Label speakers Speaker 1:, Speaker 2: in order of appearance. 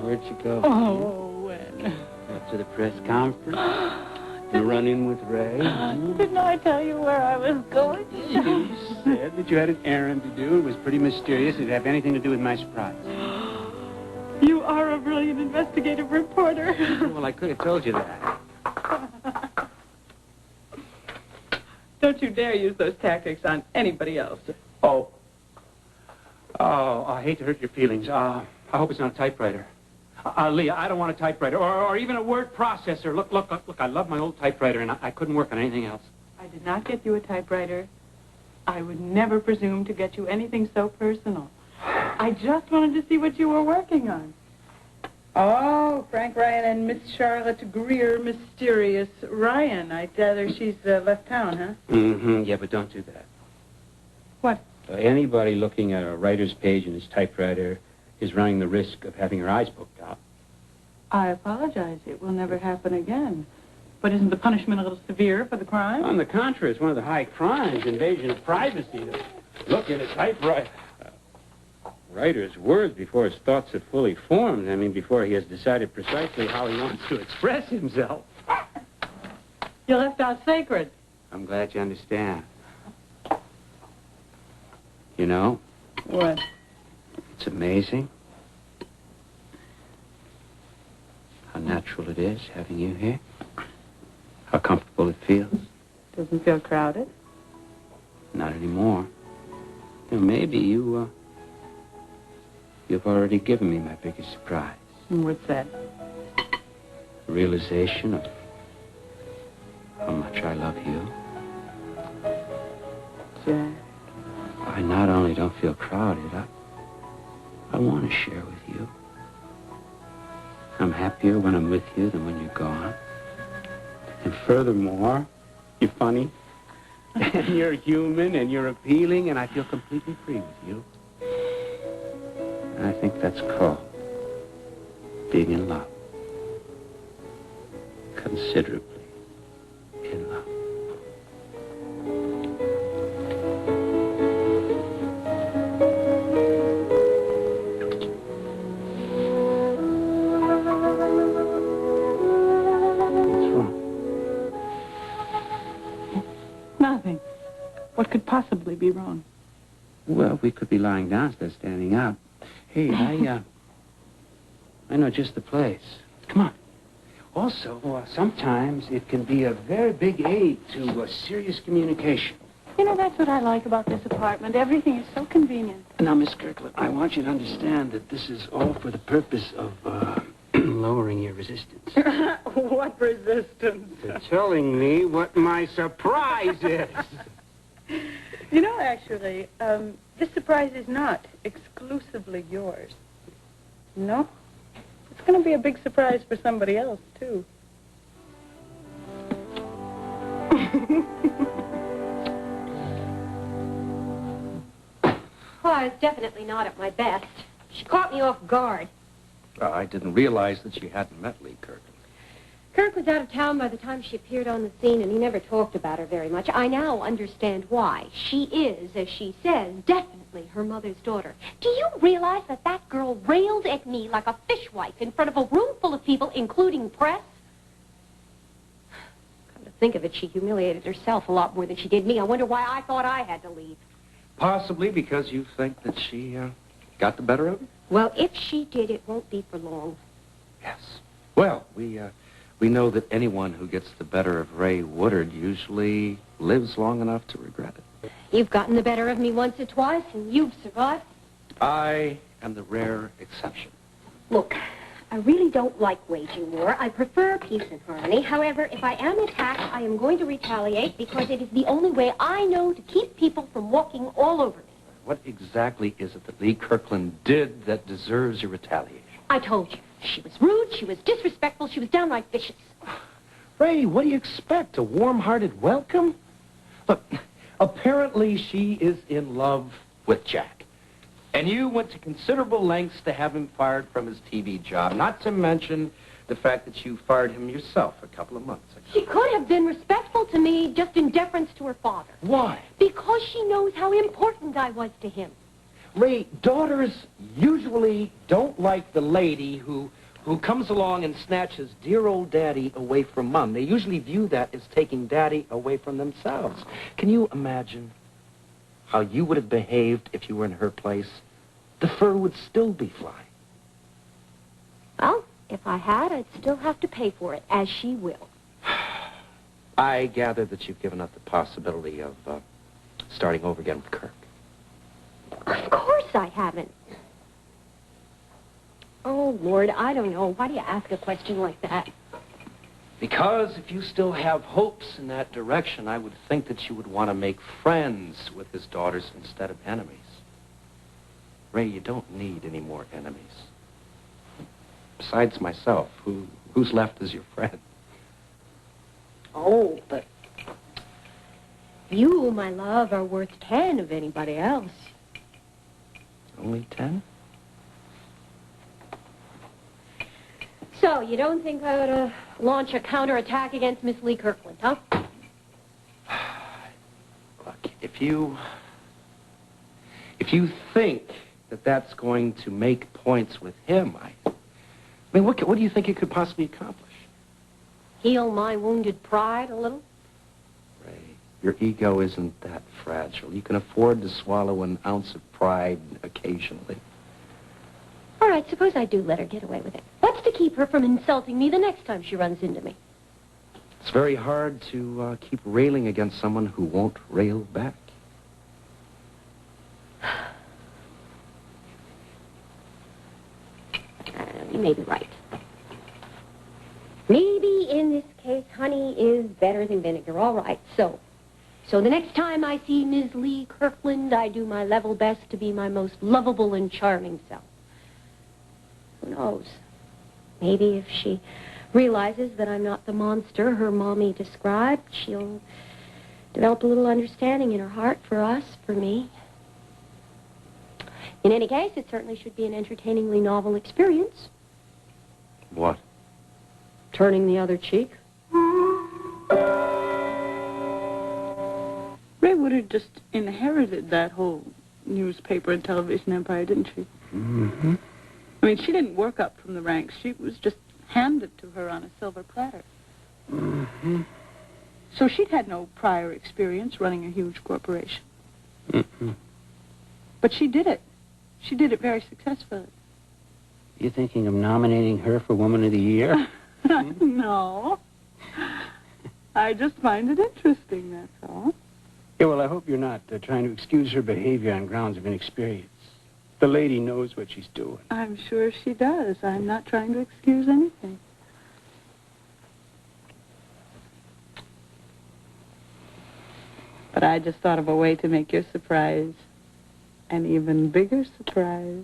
Speaker 1: Where'd you go?
Speaker 2: Oh, when?
Speaker 1: Up to the press conference? To run in with Ray?
Speaker 2: Didn't I tell you where I was going?
Speaker 1: You said that you had an errand to do. It was pretty mysterious. Did it have anything to do with my surprise?
Speaker 2: You are a brilliant investigative reporter.
Speaker 1: Well, I could have told you that.
Speaker 2: Don't you dare use those tactics on anybody else.
Speaker 1: Oh, I hate to hurt your feelings. I hope it's not a typewriter. Leah, I don't want a typewriter or even a word processor. Look, I love my old typewriter, and I couldn't work on anything else.
Speaker 2: I did not get you a typewriter. I would never presume to get you anything so personal. I just wanted to see what you were working on. Oh, Frank Ryan and Miss Charlotte Greer, mysterious Ryan. I gather she's left town, huh?
Speaker 1: Mm-hmm, yeah, but don't do that.
Speaker 2: What?
Speaker 1: Anybody looking at a writer's page in his typewriter is running the risk of having her eyes poked out.
Speaker 2: I apologize. It will never happen again. But isn't the punishment a little severe for the crime?
Speaker 1: On the contrary, it's one of the high crimes, invasion of privacy, to look at a typewriter. Writer's words before his thoughts have fully formed. I mean, before he has decided precisely how he wants to express himself.
Speaker 2: You left out sacred.
Speaker 1: I'm glad you understand. You know?
Speaker 2: What?
Speaker 1: It's amazing how natural it is having you here. How comfortable it feels.
Speaker 2: Doesn't feel crowded?
Speaker 1: Not anymore. You know, maybe you've already given me my biggest surprise.
Speaker 2: What's that?
Speaker 1: The realization of how much I love you.
Speaker 2: Jack.
Speaker 1: I not only don't feel crowded, I want to share with you. I'm happier when I'm with you than when you're gone. And furthermore, you're funny, and you're human, and you're appealing, and I feel completely free with you. And I think that's called being in love. Considerably in love.
Speaker 2: Nothing. What could possibly be wrong?
Speaker 1: Well, we could be lying down instead of standing up. Hey, I know just the place. Come on. Also, sometimes it can be a very big aid to serious communication.
Speaker 2: You know, that's what I like about this apartment. Everything is so convenient.
Speaker 1: Now, Miss Kirkland, I want you to understand that this is all for the purpose of lowering your resistance.
Speaker 2: What resistance?
Speaker 1: To telling me what my surprise is.
Speaker 2: You know, actually, this surprise is not exclusively yours. No. It's going to be a big surprise for somebody else, too.
Speaker 3: Well, I was definitely not at my best. She caught me off guard.
Speaker 4: I didn't realize that she hadn't met Lee Kirkland.
Speaker 3: Kirk was out of town by the time she appeared on the scene, and he never talked about her very much. I now understand why. She is, as she says, definitely her mother's daughter. Do you realize that that girl railed at me like a fishwife in front of a room full of people, including press? Come to think of it, she humiliated herself a lot more than she did me. I wonder why I thought I had to leave.
Speaker 4: Possibly because you think that she got the better of you?
Speaker 3: Well, if she did, it won't be for long.
Speaker 4: Yes. Well, we know that anyone who gets the better of Ray Woodard usually lives long enough to regret it.
Speaker 3: You've gotten the better of me once or twice, and you've survived.
Speaker 4: I am the rare exception.
Speaker 3: Look, I really don't like waging war. I prefer peace and harmony. However, if I am attacked, I am going to retaliate because it is the only way I know to keep people from walking all over me.
Speaker 4: What exactly is it that Lee Kirkland did that deserves your retaliation?
Speaker 3: I told you. She was rude, she was disrespectful, she was downright vicious.
Speaker 4: Ray, what do you expect? A warm-hearted welcome? Look, apparently she is in love with Jack. And you went to considerable lengths to have him fired from his TV job, not to mention the fact that you fired him yourself a couple of months ago.
Speaker 3: She could have been respectful to me just in deference to her father.
Speaker 4: Why?
Speaker 3: Because she knows how important I was to him.
Speaker 4: Ray, daughters usually don't like the lady who comes along and snatches dear old daddy away from Mom. They usually view that as taking daddy away from themselves. Can you imagine how you would have behaved if you were in her place? The fur would still be flying.
Speaker 3: Well, if I had, I'd still have to pay for it, as she will.
Speaker 4: I gather that you've given up the possibility of starting over again with Kirk.
Speaker 3: Of course I haven't. Oh, Lord, I don't know. Why do you ask a question like that?
Speaker 4: Because if you still have hopes in that direction, I would think that you would want to make friends with his daughters instead of enemies. Ray, you don't need any more enemies. Besides myself, who's left as your friend?
Speaker 3: Oh, but you, my love, are worth 10 of anybody else.
Speaker 4: Only 10?
Speaker 3: So, you don't think I ought to launch a counterattack against Miss Lee Kirkland, huh?
Speaker 4: Look, if you think that that's going to make points with him, I mean, what do you think it could possibly accomplish?
Speaker 3: Heal my wounded pride a little?
Speaker 4: Ray, your ego isn't that fragile. You can afford to swallow an ounce of pride occasionally.
Speaker 3: All right, suppose I do let her get away with it. What's to keep her from insulting me the next time she runs into me?
Speaker 4: It's very hard to keep railing against someone who won't rail back.
Speaker 3: You may be right. Maybe in this case, honey is better than vinegar. All right, so the next time I see Ms. Lee Kirkland, I do my level best to be my most lovable and charming self. Who knows? Maybe if she realizes that I'm not the monster her mommy described, she'll develop a little understanding in her heart for us, for me. In any case, it certainly should be an entertainingly novel experience.
Speaker 4: What?
Speaker 3: Turning the other cheek.
Speaker 2: Ray Woodard just inherited that whole newspaper and television empire, didn't she?
Speaker 1: Mm-hmm.
Speaker 2: I mean, she didn't work up from the ranks. She was just handed to her on a silver platter.
Speaker 1: Mm-hmm.
Speaker 2: So she'd had no prior experience running a huge corporation.
Speaker 1: Mm-hmm.
Speaker 2: But she did it. She did it very successfully.
Speaker 1: You thinking of nominating her for Woman of the Year?
Speaker 2: No. I just find it interesting, that's all.
Speaker 1: Yeah, well, I hope you're not trying to excuse her behavior on grounds of inexperience. The lady knows what she's doing.
Speaker 2: I'm sure she does. I'm not trying to excuse anything. But I just thought of a way to make your surprise an even bigger surprise.